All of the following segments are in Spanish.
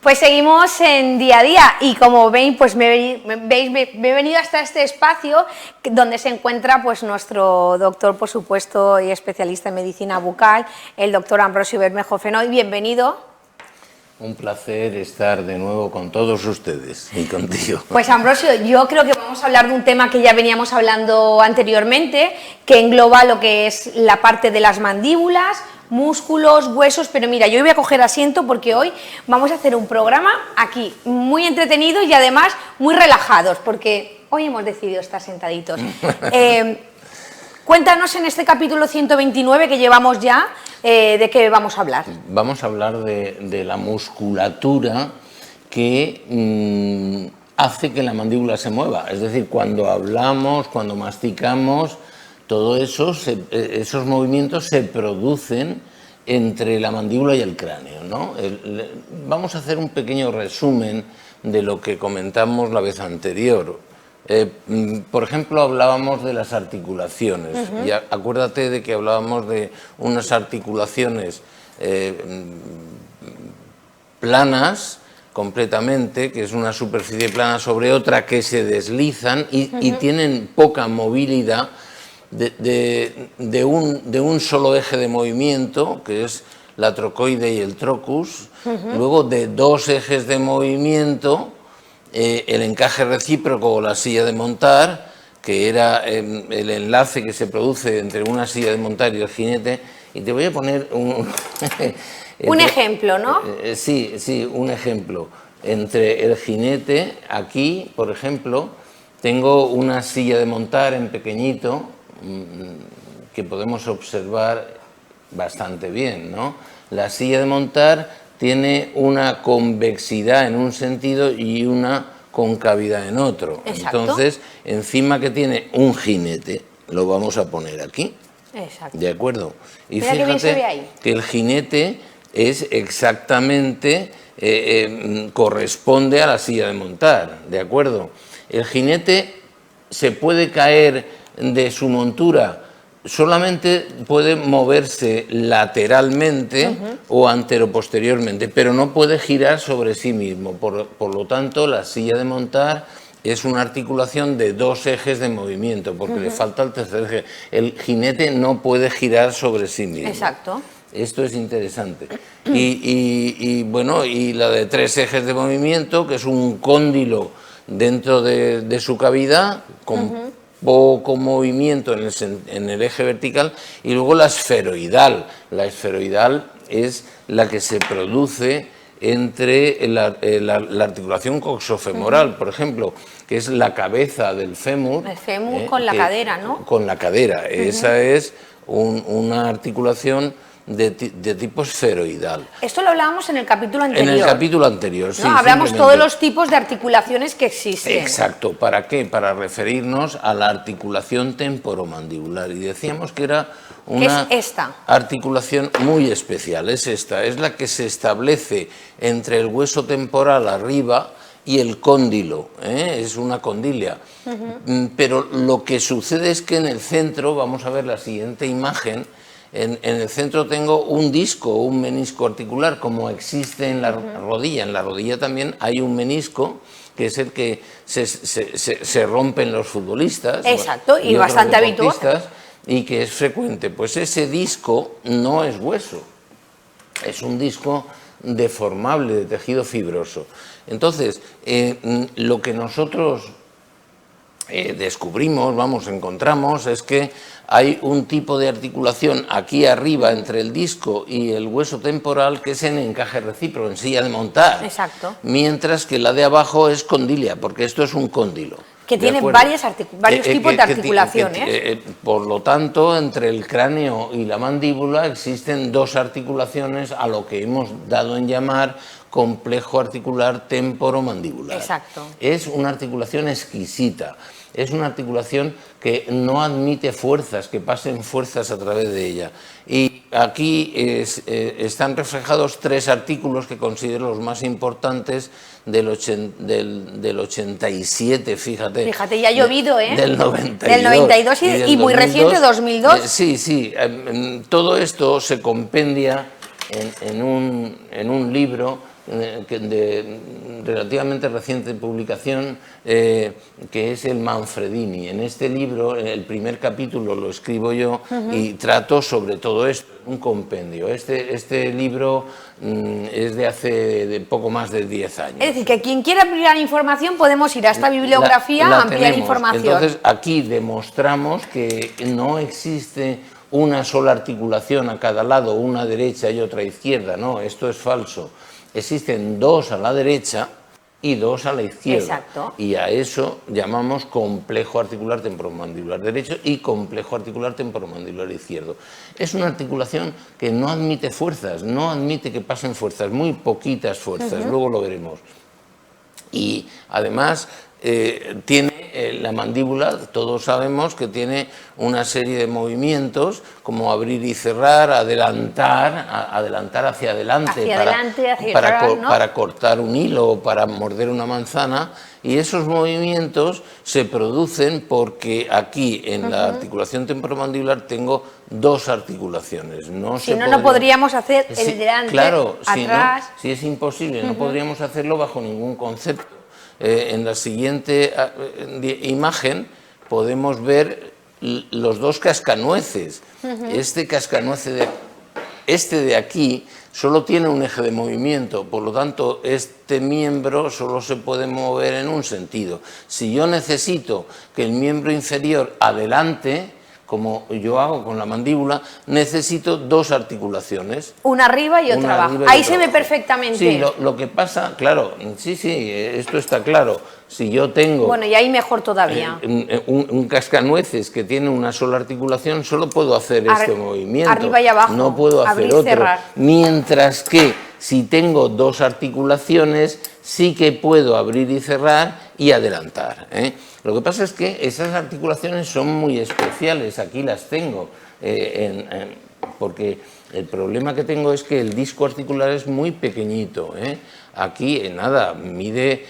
Pues seguimos en día a día y como veis, pues me he venido hasta este espacio donde se encuentra pues nuestro doctor, por supuesto, y especialista en medicina bucal, el doctor Ambrosio Bermejo Fenoy. Bienvenido. Un placer estar de nuevo con todos ustedes y contigo. Pues Ambrosio, yo creo que vamos a hablar de un tema que ya veníamos hablando anteriormente, que engloba lo que es la parte de las mandíbulas, músculos, huesos, pero mira, yo voy a coger asiento porque hoy vamos a hacer un programa aquí muy entretenido y además muy relajados, porque hoy hemos decidido estar sentaditos. Cuéntanos en este capítulo 129 que llevamos ya, ¿de qué vamos a hablar? Vamos a hablar de la musculatura que hace que la mandíbula se mueva, es decir, cuando hablamos, cuando masticamos, todo eso, esos movimientos se producen entre la mandíbula y el cráneo, ¿no? Vamos a hacer un pequeño resumen de lo que comentamos la vez anterior. Por ejemplo, hablábamos de las articulaciones. Y acuérdate de que hablábamos de unas articulaciones planas completamente, que es una superficie plana sobre otra que se deslizan y tienen poca movilidad de un solo eje de movimiento, que es la trocoide y el trocus, luego de dos ejes de movimiento, el encaje recíproco o la silla de montar, que era el enlace que se produce entre una silla de montar y el jinete, y te voy a poner un ejemplo, ¿no? Sí, un ejemplo. Entre el jinete, aquí, por ejemplo, tengo una silla de montar en pequeñito, que podemos observar bastante bien, ¿no? La silla de montar tiene una convexidad en un sentido y una concavidad en otro. Exacto. Entonces, encima que tiene un jinete, lo vamos a poner aquí. Exacto. ¿De acuerdo? Y mira fíjate que el jinete es exactamente, corresponde a la silla de montar, ¿de acuerdo? El jinete se puede caer de su montura, solamente puede moverse lateralmente o anteroposteriormente, pero no puede girar sobre sí mismo. Por lo tanto, la silla de montar es una articulación de dos ejes de movimiento, porque le falta el tercer eje. El jinete no puede girar sobre sí mismo. Exacto. Esto es interesante. Bueno, y la de tres ejes de movimiento, que es un cóndilo dentro de su cavidad, con poco movimiento en el eje vertical, y luego la esferoidal. La esferoidal es la que se produce entre la articulación coxofemoral, por ejemplo, que es la cabeza del fémur. El fémur con la cadera, ¿no? Con la cadera. Esa es una articulación de tipo esferoidal. Esto lo hablábamos en el capítulo anterior. En el capítulo anterior, sí. ¿No? Hablamos todos los tipos de articulaciones que existen. Exacto. ¿Para qué? Para referirnos a la articulación temporomandibular. Y decíamos que era una articulación muy especial. Es esta. Es la que se establece entre el hueso temporal arriba y el cóndilo, es una condilia. Pero lo que sucede es que en el centro, vamos a ver la siguiente imagen, en el centro tengo un disco, un menisco articular, como existe en la rodilla. En la rodilla también hay un menisco, que es el que se rompen los futbolistas. Exacto, y bastante habitual. Y que es frecuente. Pues ese disco no es hueso, es un disco deformable, de tejido fibroso. Entonces, lo que nosotros descubrimos, encontramos, es que hay un tipo de articulación aquí arriba entre el disco y el hueso temporal que es en encaje recíproco, en silla de montar. Exacto. Mientras que la de abajo es condilia, porque esto es un cóndilo. Que tiene varios tipos de articulaciones. Por lo tanto, entre el cráneo y la mandíbula existen dos articulaciones a lo que hemos dado en llamar complejo articular temporomandibular. Exacto. Es una articulación exquisita. Es una articulación que no admite fuerzas, que pasen fuerzas a través de ella. Y aquí están reflejados tres artículos que considero los más importantes del 87, fíjate. Fíjate, ya ha llovido, ¿eh? Del 92. Del 92 y muy reciente, 2002. Sí. Todo esto se compendia en un libro de relativamente reciente publicación, que es el Manfredini. En este libro, el primer capítulo lo escribo yo y trato sobre todo esto, un compendio. Este libro es de hace poco más de 10 años. Es decir, que quien quiera ampliar información podemos ir a esta bibliografía a ampliar información. Entonces, aquí demostramos que no existe una sola articulación a cada lado, una derecha y otra izquierda. No, esto es falso. Existen dos a la derecha y dos a la izquierda. Exacto. Y a eso llamamos complejo articular temporomandibular derecho y complejo articular temporomandibular izquierdo. Es una articulación que no admite fuerzas, no admite que pasen fuerzas, muy poquitas fuerzas, luego lo veremos. Y además tiene la mandíbula, todos sabemos que tiene una serie de movimientos como abrir y cerrar, adelantar hacia adelante, para cortar un hilo o para morder una manzana, y esos movimientos se producen porque aquí en la articulación temporomandibular tengo dos articulaciones. Si no, no podríamos hacer el delante, claro, atrás. Si es imposible, no podríamos hacerlo bajo ningún concepto. En la siguiente imagen podemos ver los dos cascanueces. Este cascanuece de aquí solo tiene un eje de movimiento, por lo tanto este miembro solo se puede mover en un sentido. Si yo necesito que el miembro inferior adelante, como yo hago con la mandíbula, necesito dos articulaciones. Una arriba y otra abajo. Ahí se ve perfectamente. Sí, lo que pasa, claro, sí, esto está claro. Si yo tengo... Bueno, y ahí mejor todavía. Un cascanueces que tiene una sola articulación, solo puedo hacer este movimiento. Arriba y abajo. No puedo hacer otro. Cerrar. Mientras que si tengo dos articulaciones, sí que puedo abrir y cerrar y adelantar. Lo que pasa es que esas articulaciones son muy especiales, aquí las tengo, porque el problema que tengo es que el disco articular es muy pequeñito. Aquí, nada, mide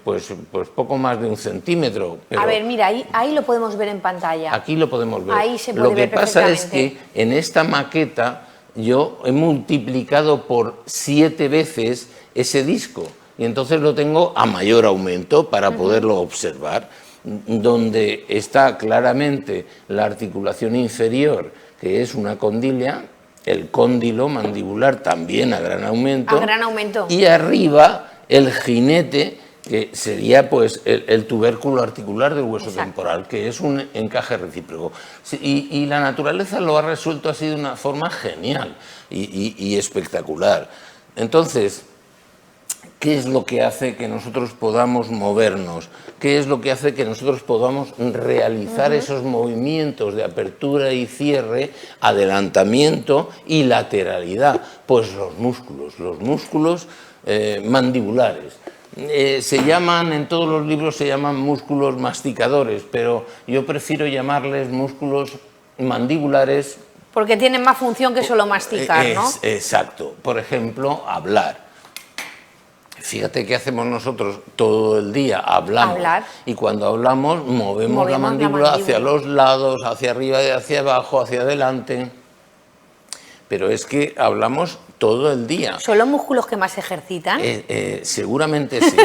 pues poco más de 1 centímetro. Pero a ver, mira, ahí lo podemos ver en pantalla. Aquí lo podemos ver. Ahí se puede ver perfectamente. Lo que pasa es que en esta maqueta yo he multiplicado por 7 veces ese disco y entonces lo tengo a mayor aumento para poderlo observar, donde está claramente la articulación inferior, que es una condilla, el cóndilo mandibular también a gran aumento. A gran aumento. Y arriba el jinete, que sería pues el tubérculo articular del hueso temporal, que es un encaje recíproco. Y la naturaleza lo ha resuelto así de una forma genial y espectacular. Entonces, ¿qué es lo que hace que nosotros podamos movernos? ¿Qué es lo que hace que nosotros podamos realizar esos movimientos de apertura y cierre, adelantamiento y lateralidad? Pues los músculos mandibulares. Se llaman, en todos los libros se llaman músculos masticadores, pero yo prefiero llamarles músculos mandibulares. Porque tienen más función que solo masticar, ¿no? Exacto. Por ejemplo, hablar. Fíjate qué hacemos nosotros todo el día, hablamos. Y cuando hablamos movemos la mandíbula hacia los lados, hacia arriba y hacia abajo, hacia adelante. Pero es que hablamos todo el día. ¿Son los músculos que más se ejercitan? Seguramente sí.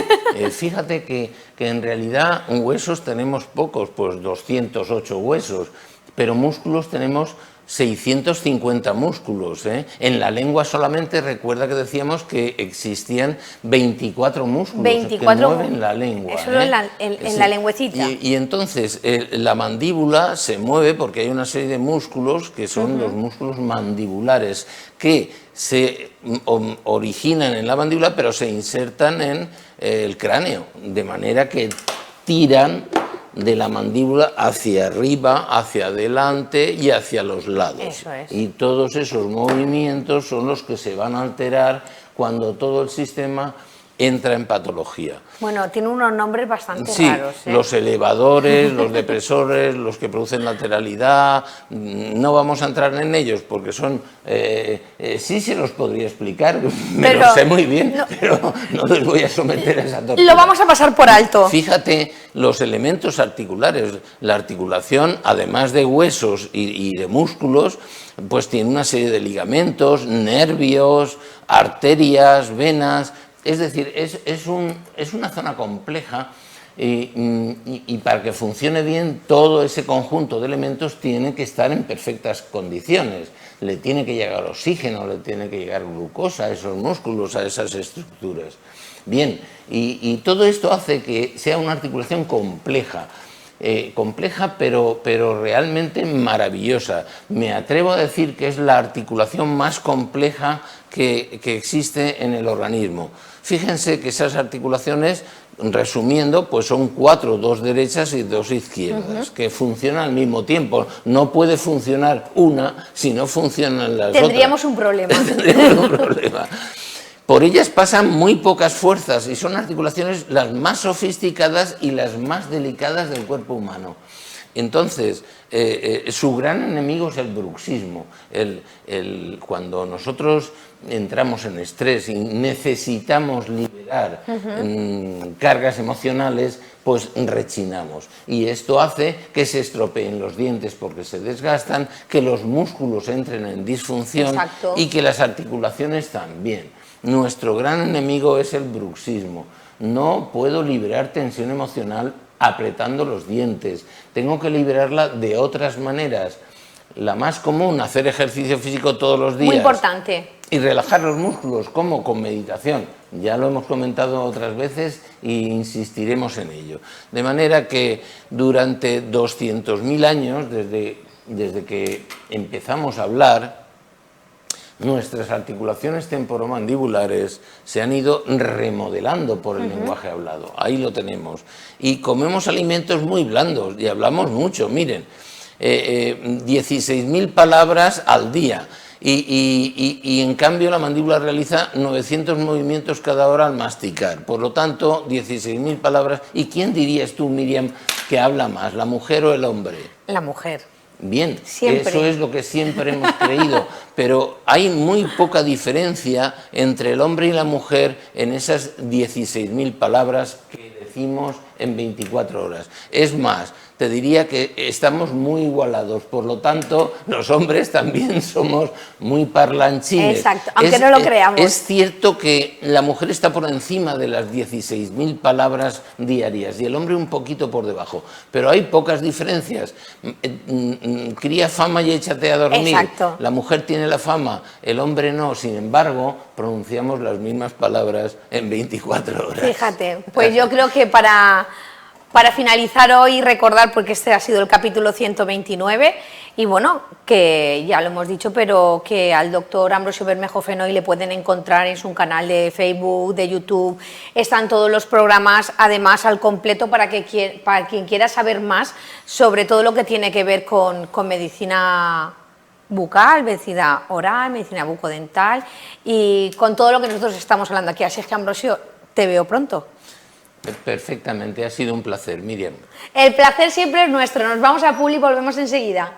Fíjate que en realidad huesos tenemos pocos, pues 208 huesos, pero músculos tenemos 650 músculos. En la lengua solamente recuerda que decíamos que existían 24 músculos que mueven la lengua. Eso en la lengüecita. Y entonces la mandíbula se mueve porque hay una serie de músculos que son los músculos mandibulares que se originan en la mandíbula pero se insertan en el cráneo, de manera que tiran de la mandíbula hacia arriba, hacia adelante y hacia los lados. Eso es. Y todos esos movimientos son los que se van a alterar cuando todo el sistema entra en patología. Bueno, tiene unos nombres bastante raros. Los elevadores, los depresores, los que producen lateralidad, no vamos a entrar en ellos porque son... sí se los podría explicar, me lo sé muy bien, pero no les voy a someter a esa tortura. Lo vamos a pasar por alto. Fíjate los elementos articulares, la articulación, además de huesos y de músculos, pues tiene una serie de ligamentos, nervios, arterias, venas, Es decir, es una zona compleja y para que funcione bien todo ese conjunto de elementos tiene que estar en perfectas condiciones. Le tiene que llegar oxígeno, le tiene que llegar glucosa a esos músculos, a esas estructuras. Bien, y todo esto hace que sea una articulación compleja. Pero realmente maravillosa. Me atrevo a decir que es la articulación más compleja que existe en el organismo. Fíjense que esas articulaciones, resumiendo, pues son 4, 2 derechas y 2 izquierdas, que funcionan al mismo tiempo. No puede funcionar una si no funcionan las otras. Tendríamos un problema. Tendríamos un problema. Por ellas pasan muy pocas fuerzas y son articulaciones las más sofisticadas y las más delicadas del cuerpo humano. Entonces, su gran enemigo es el bruxismo. Cuando nosotros entramos en estrés y necesitamos liberar cargas emocionales, pues rechinamos. Y esto hace que se estropeen los dientes porque se desgastan, que los músculos entren en disfunción. Exacto. Y que las articulaciones también. Nuestro gran enemigo es el bruxismo. No puedo liberar tensión emocional apretando los dientes. Tengo que liberarla de otras maneras. La más común, hacer ejercicio físico todos los días. Muy importante. Y relajar los músculos, como con meditación. Ya lo hemos comentado otras veces e insistiremos en ello. De manera que durante 200.000 años, desde que empezamos a hablar, nuestras articulaciones temporomandibulares se han ido remodelando por el lenguaje hablado. Ahí lo tenemos. Y comemos alimentos muy blandos y hablamos mucho. Miren, 16.000 palabras al día. Y en cambio la mandíbula realiza 900 movimientos cada hora al masticar. Por lo tanto, 16.000 palabras. ¿Y quién dirías tú, Miriam, que habla más, la mujer o el hombre? La mujer. Bien, siempre. Eso es lo que siempre hemos creído, pero hay muy poca diferencia entre el hombre y la mujer en esas 16.000 palabras que decimos en 24 horas. Es más, te diría que estamos muy igualados, por lo tanto, los hombres también somos muy parlanchines. Exacto, aunque no lo creamos. Es cierto que la mujer está por encima de las 16.000 palabras diarias y el hombre un poquito por debajo, pero hay pocas diferencias. Cría fama y échate a dormir. Exacto. La mujer tiene la fama, el hombre no, sin embargo, pronunciamos las mismas palabras en 24 horas. Fíjate, pues yo creo que para finalizar hoy, recordar, porque este ha sido el capítulo 129, y bueno, que ya lo hemos dicho, pero que al doctor Ambrosio Bermejo Fenoy le pueden encontrar en su canal de Facebook, de YouTube, están todos los programas, además al completo para quien quiera saber más sobre todo lo que tiene que ver con medicina bucal, medicina oral, medicina bucodental y con todo lo que nosotros estamos hablando aquí. Así es que, Ambrosio, te veo pronto. Perfectamente, ha sido un placer, Miriam. El placer siempre es nuestro. Nos vamos a Publi y volvemos enseguida.